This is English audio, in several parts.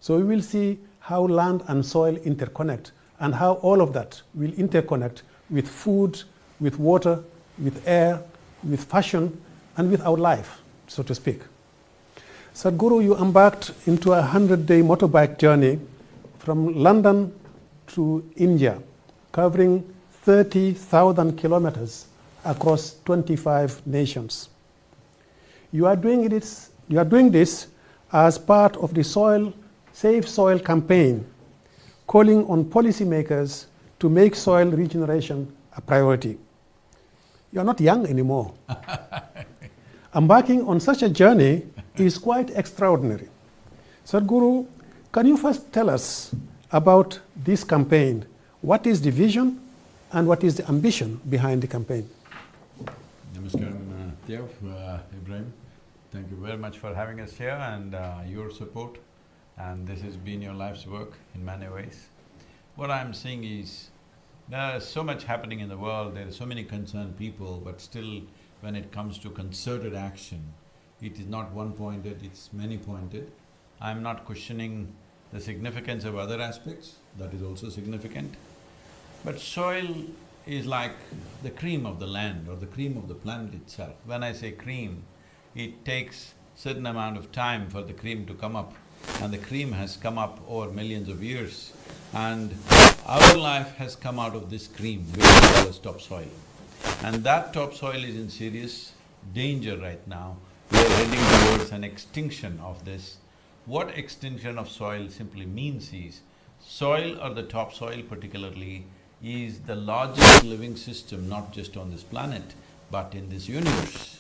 So we will see how land and soil interconnect and how all of that will interconnect with food, with water, with air, with fashion, and with our life, so to speak. Sadhguru, you embarked into a 100-day motorbike journey from London to India, covering 30,000 kilometers across 25 nations. You are doing this as part of the Safe Soil campaign, calling on policymakers to make soil regeneration a priority. You are not young anymore. Embarking on such a journey is quite extraordinary. Sadhguru, can you first tell us about this campaign? What is the vision and what is the ambition behind the campaign? Namaskaram, Thiaw, Ibrahim. Thank you very much for having us here and your support. And this has been your life's work in many ways. What I'm seeing is, there is so much happening in the world, there are so many concerned people, but still when it comes to concerted action, it is not one-pointed, it's many-pointed. I'm not questioning the significance of other aspects, that is also significant. But soil is like the cream of the land or the cream of the planet itself. When I say cream, it takes certain amount of time for the cream to come up, and the cream has come up over millions of years. And our life has come out of this cream, which we call as topsoil. And that topsoil is in serious danger right now. We are heading towards an extinction of this. What extinction of soil simply means is, soil or the topsoil particularly is the largest living system, not just on this planet, but in this universe.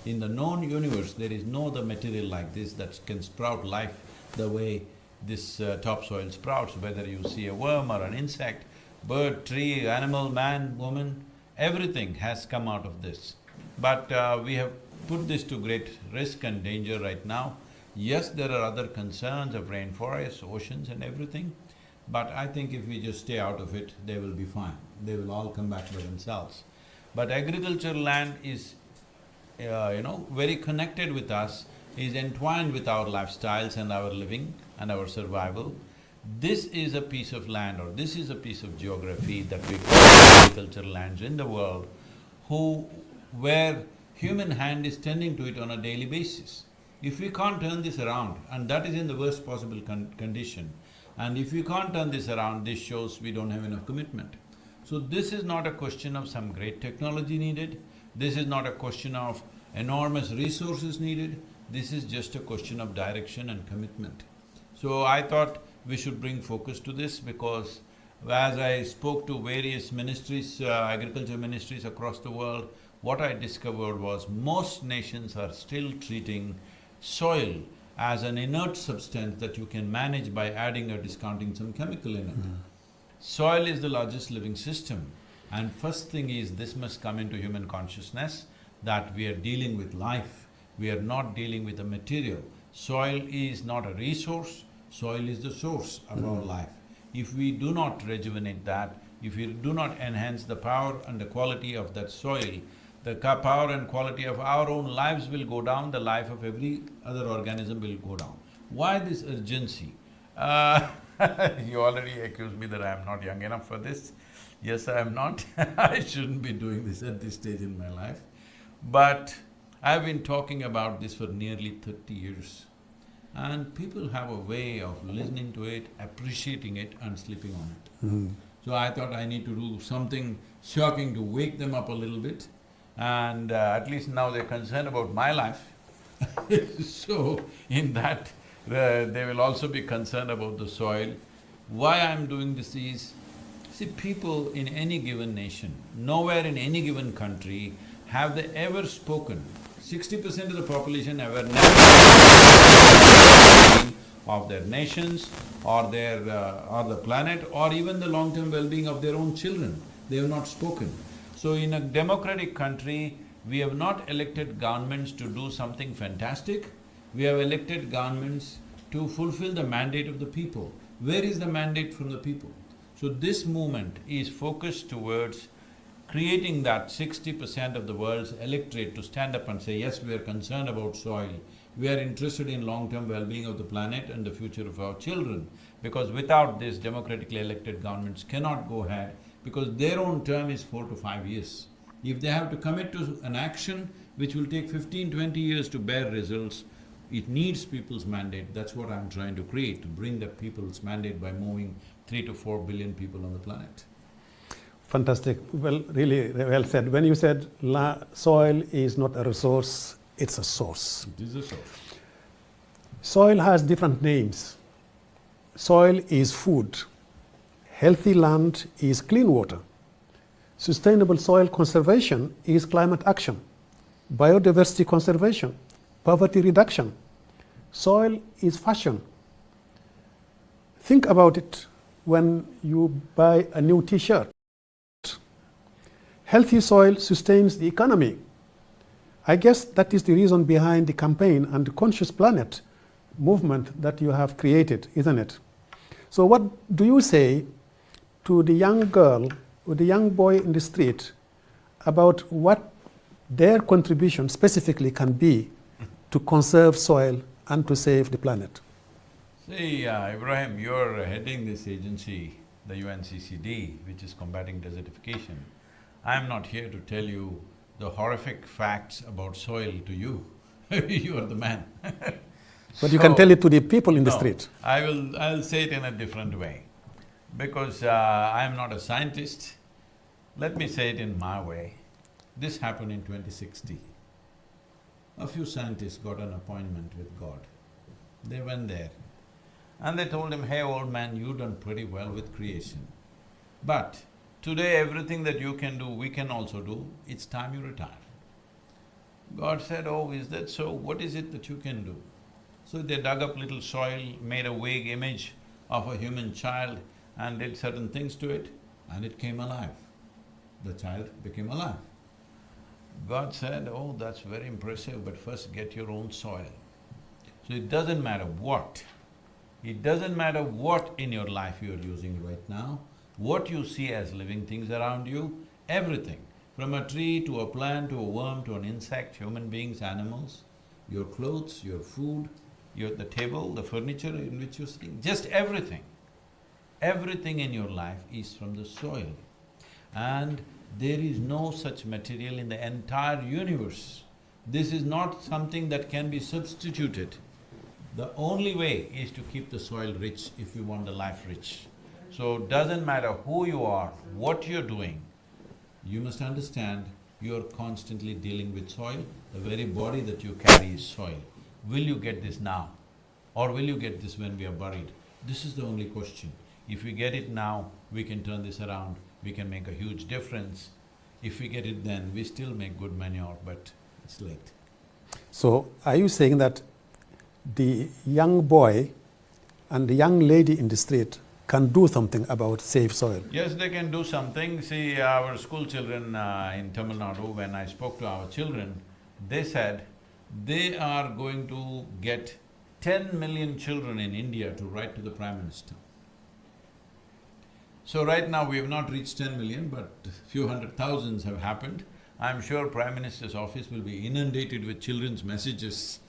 In the known universe, there is no other material like this that can sprout life the way this topsoil sprouts, whether you see a worm or an insect, bird, tree, animal, man, woman, everything has come out of this. But we have put this to great risk and danger right now. Yes, there are other concerns of rainforests, oceans and everything, but I think if we just stay out of it, they will be fine. They will all come back by themselves. But agricultural land is, very connected with us, is entwined with our lifestyles and our living and our survival. This is a piece of land or this is a piece of geography that we call agricultural lands in the world, where human hand is tending to it on a daily basis. If we can't turn this around, and that is in the worst possible condition, and if we can't turn this around, this shows we don't have enough commitment. So this is not a question of some great technology needed, this is not a question of enormous resources needed, this is just a question of direction and commitment. So I thought we should bring focus to this because as I spoke to various ministries, agriculture ministries across the world, what I discovered was most nations are still treating soil as an inert substance that you can manage by adding or discounting some chemical in it. Soil is the largest living system, and first thing is this must come into human consciousness that we are dealing with life, we are not dealing with a material. Soil is not a resource, soil is the source of our life. If we do not rejuvenate that, if we do not enhance the power and the quality of that soil, the power and quality of our own lives will go down, the life of every other organism will go down. Why this urgency? You already accused me that I am not young enough for this. Yes, I am not I shouldn't be doing this at this stage in my life. But I've been talking about this for nearly 30 years. And people have a way of listening to it, appreciating it and sleeping on it. So I thought I need to do something shocking to wake them up a little bit, and at least now they're concerned about my life. So in that, they will also be concerned about the soil. Why I'm doing this is, see, people in any given nation, nowhere in any given country have they ever spoken. 60% of the population never of their nations or or the planet or even the long-term well-being of their own children. They have not spoken. So in a democratic country, we have not elected governments to do something fantastic, we have elected governments to fulfill the mandate of the people. Where is the mandate from the people? So this movement is focused towards creating that 60% of the world's electorate to stand up and say, yes, we are concerned about soil, We are interested in long-term well-being of the planet and the future of our children. Because without this, democratically elected governments cannot go ahead because their own term is 4 to 5 years. If they have to commit to an action which will take 15, 20 years to bear results, it needs people's mandate. That's what I'm trying to create, to bring the people's mandate by moving 3 to 4 billion people on the planet. Fantastic. Well, really well said. When you said soil is not a resource, it's a source. It is a source. Soil has different names. Soil is food. Healthy land is clean water. Sustainable soil conservation is climate action. Biodiversity conservation, poverty reduction. Soil is fashion. Think about it when you buy a new t-shirt. Healthy soil sustains the economy. I guess that is the reason behind the campaign and the Conscious Planet movement that you have created, isn't it? So what do you say to the young girl or the young boy in the street about what their contribution specifically can be to conserve soil and to save the planet? See, Ibrahim, you're heading this agency, the UNCCD, which is combating desertification. I'm not here to tell you the horrific facts about soil to you. You are the man. But you can tell it to the people in the street. I'll say it in a different way. Because I'm not a scientist, let me say it in my way. This happened in 2060. A few scientists got an appointment with God. They went there and they told him, hey old man, you've done pretty well with creation. But today everything that you can do, we can also do, it's time you retire. God said, oh, is that so? What is it that you can do? So they dug up little soil, made a vague image of a human child and did certain things to it, and it came alive. The child became alive. God said, oh, that's very impressive, but first get your own soil. So it doesn't matter what in your life you're using right now, what you see as living things around you, everything, from a tree to a plant to a worm to an insect, human beings, animals, your clothes, your food, the table, the furniture in which you're sitting, just everything. Everything in your life is from the soil. And there is no such material in the entire universe. This is not something that can be substituted. The only way is to keep the soil rich if you want the life rich. So doesn't matter who you are, what you're doing, you must understand you're constantly dealing with soil. The very body that you carry is soil. Will you get this now? Or will you get this when we are buried? This is the only question. If we get it now, we can turn this around, we can make a huge difference. If we get it then, we still make good manure, but it's late. So are you saying that the young boy and the young lady in the street can do something about save soil? Yes, they can do something. See, our school children in Tamil Nadu, when I spoke to our children, they said they are going to get 10 million children in India to write to the Prime Minister. So right now we have not reached 10 million, but few hundred thousands have happened. I'm sure Prime Minister's office will be inundated with children's messages.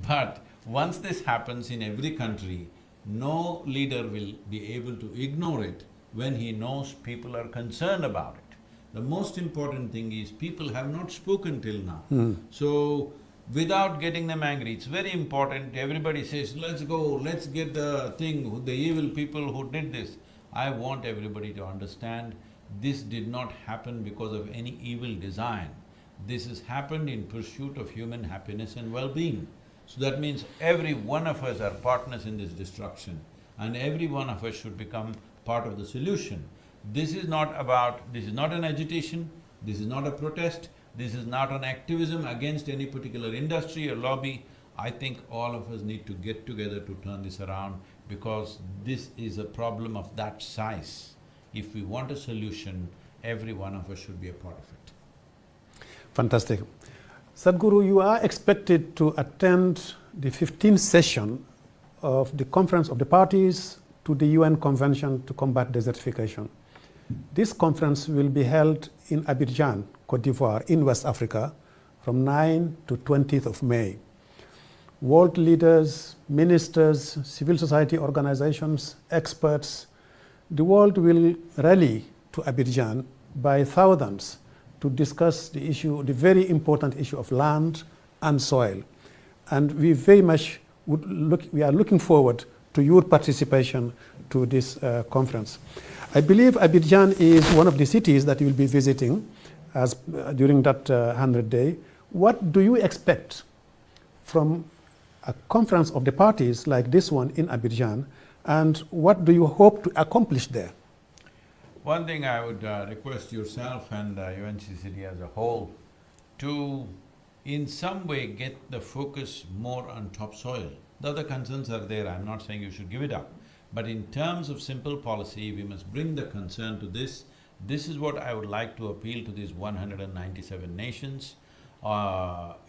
But once this happens in every country, no leader will be able to ignore it when he knows people are concerned about it. The most important thing is people have not spoken till now. So, without getting them angry, it's very important, everybody says, let's go, let's get the thing, the evil people who did this. I want everybody to understand, this did not happen because of any evil design. This has happened in pursuit of human happiness and well-being. So that means every one of us are partners in this destruction, and every one of us should become part of the solution. This is not an agitation, this is not a protest, this is not an activism against any particular industry or lobby. I think all of us need to get together to turn this around, because this is a problem of that size. If we want a solution, every one of us should be a part of it. Fantastic. Sadhguru, you are expected to attend the 15th session of the Conference of the Parties to the UN Convention to Combat Desertification. This conference will be held in Abidjan, Côte d'Ivoire, in West Africa, from 9 to 20th of May. World leaders, ministers, civil society organizations, experts, the world will rally to Abidjan by thousands to discuss the issue, the very important issue of land and soil. And we very much we are looking forward to your participation to this conference. I believe Abidjan is one of the cities that you will be visiting during that 100-day. What do you expect from a conference of the parties like this one in Abidjan, and what do you hope to accomplish there? One thing I would request yourself and UNCCD as a whole to in some way get the focus more on topsoil. The other concerns are there, I'm not saying you should give it up. But in terms of simple policy, we must bring the concern to this. This is what I would like to appeal to these 197 nations,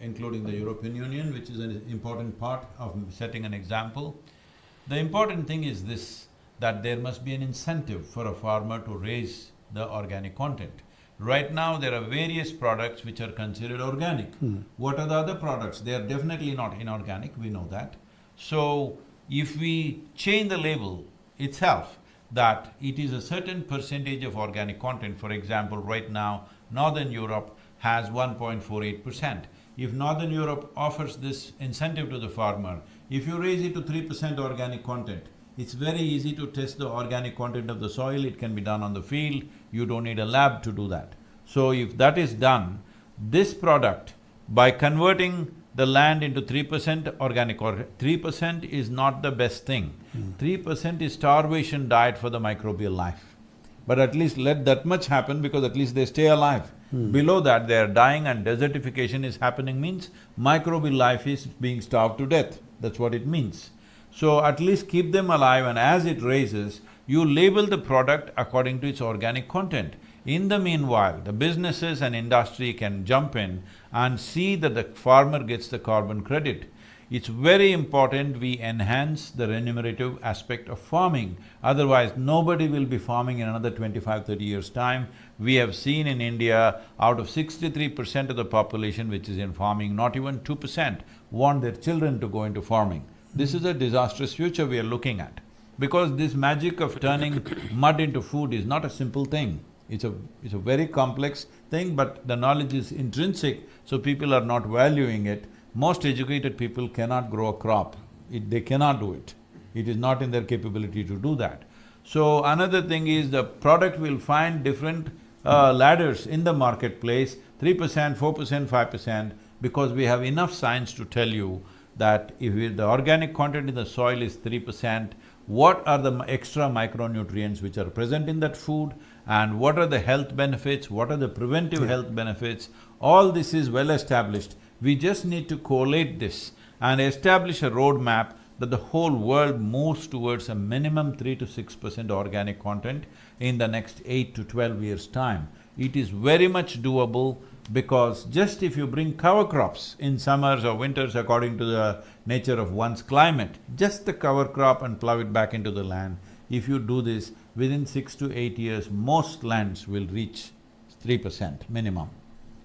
including the European Union, which is an important part of setting an example. The important thing is this, that there must be an incentive for a farmer to raise the organic content. Right now, there are various products which are considered organic. What are the other products? They are definitely not inorganic, we know that. So, if we change the label itself, that it is a certain percentage of organic content, for example, right now, Northern Europe has 1.48%. If Northern Europe offers this incentive to the farmer, if you raise it to 3% organic content, it's very easy to test the organic content of the soil, it can be done on the field, you don't need a lab to do that. So if that is done, this product, by converting the land into 3% organic, or 3% is not the best thing. 3% is starvation diet for the microbial life. But at least let that much happen because at least they stay alive. Below that, they are dying and desertification is happening means microbial life is being starved to death. That's what it means. So at least keep them alive, and as it raises, you label the product according to its organic content. In the meanwhile, the businesses and industry can jump in and see that the farmer gets the carbon credit. It's very important we enhance the remunerative aspect of farming, otherwise nobody will be farming in another 25–30 years' time. We have seen in India, out of 63% of the population which is in farming, not even 2% want their children to go into farming. This is a disastrous future we are looking at, because this magic of turning mud into food is not a simple thing. It's a very complex thing, but the knowledge is intrinsic, so people are not valuing it. Most educated people cannot grow a crop, they cannot do it. It is not in their capability to do that. So another thing is the product will find different ladders in the marketplace, 3%, 4%, 5%, because we have enough science to tell you that if the organic content in the soil is 3%, what are the extra micronutrients which are present in that food, and what are the health benefits, what are the preventive health benefits, all this is well established. We just need to collate this and establish a roadmap that the whole world moves towards a minimum 3 to 6% organic content in the next 8 to 12 years' time. It is very much doable, because just if you bring cover crops in summers or winters according to the nature of one's climate, just the cover crop and plow it back into the land, if you do this, within 6 to 8 years, most lands will reach 3% minimum.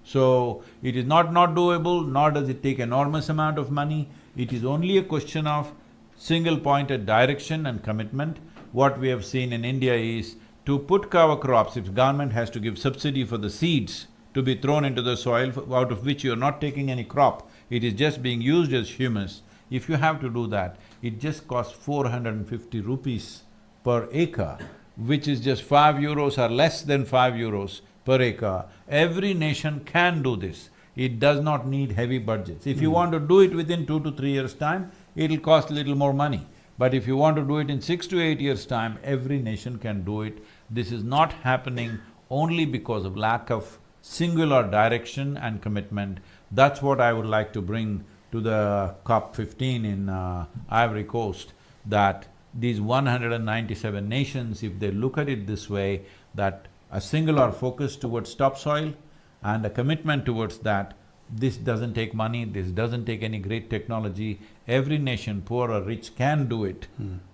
So, it is not doable, nor does it take enormous amount of money. It is only a question of single-pointed direction and commitment. What we have seen in India is, to put cover crops, if government has to give subsidy for the seeds to be thrown into the soil, out of which you're not taking any crop, it is just being used as humus. If you have to do that, it just costs 450 rupees per acre, which is just 5 euros or less than 5 euros per acre. Every nation can do this. It does not need heavy budgets. If you want to do it within 2 to 3 years' time, it'll cost a little more money. But if you want to do it in 6 to 8 years' time, every nation can do it. This is not happening only because of lack of singular direction and commitment. That's what I would like to bring to the COP15 in Ivory Coast, that these 197 nations, if they look at it this way, that a singular focus towards topsoil and a commitment towards that, this doesn't take money, this doesn't take any great technology. Every nation, poor or rich, can do it,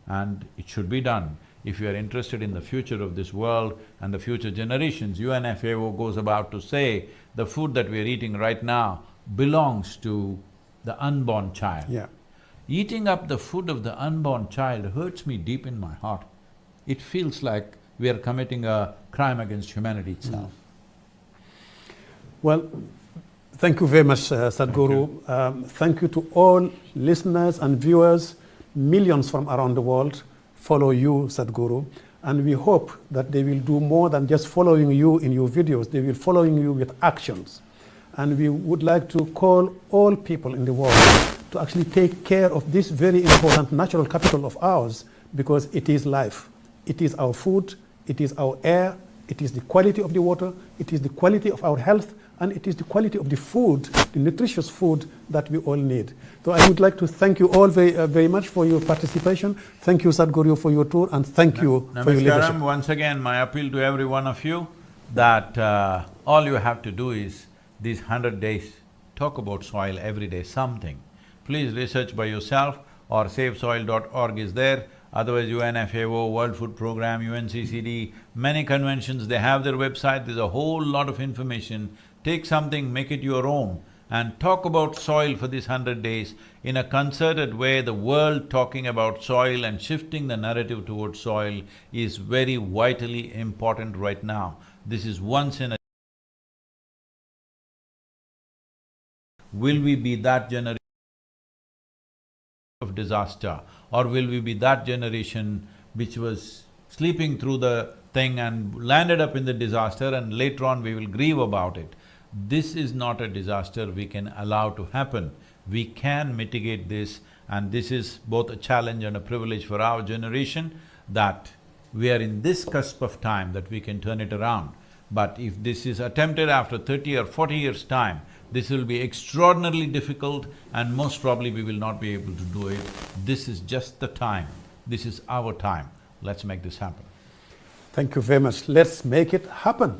and it should be done. If you are interested in the future of this world and the future generations, UNFAO goes about to say, the food that we are eating right now, belongs to the unborn child. Yeah. Eating up the food of the unborn child hurts me deep in my heart. It feels like we are committing a crime against humanity itself. Well, thank you very much, Sadhguru. Thank you to all listeners and viewers. Millions from around the world follow you, Sadhguru, and we hope that they will do more than just following you in your videos. They will following you with actions. And we would like to call all people in the world to actually take care of this very important natural capital of ours, because it is life. It is our food, it is our air, it is the quality of the water, it is the quality of our health, and it is the quality of the food, the nutritious food that we all need. So I would like to thank you all very much for your participation. Thank you, Sadhguru, for your tour, and thank you for your leadership. Once again, my appeal to every one of you that all you have to do is these 100 days, talk about soil every day, something. Please research by yourself, or savesoil.org is there. Otherwise, UNFAO, World Food Programme, UNCCD, many conventions, they have their website, there's a whole lot of information. Take something, make it your own, and talk about soil for these 100 days in a concerted way. The world talking about soil and shifting the narrative towards soil is very vitally important right now. This is once in a… Will we be that generation of disaster, or will we be that generation which was sleeping through the thing and landed up in the disaster, and later on we will grieve about it? This is not a disaster we can allow to happen. We can mitigate this, and this is both a challenge and a privilege for our generation, that we are in this cusp of time that we can turn it around. But if this is attempted after 30 or 40 years' time, this will be extraordinarily difficult, and most probably we will not be able to do it. This is just the time. This is our time. Let's make this happen. Thank you very much. Let's make it happen.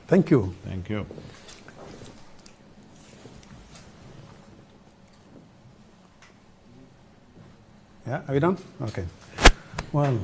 Thank you. Thank you. Yeah, are we done? Okay. Well…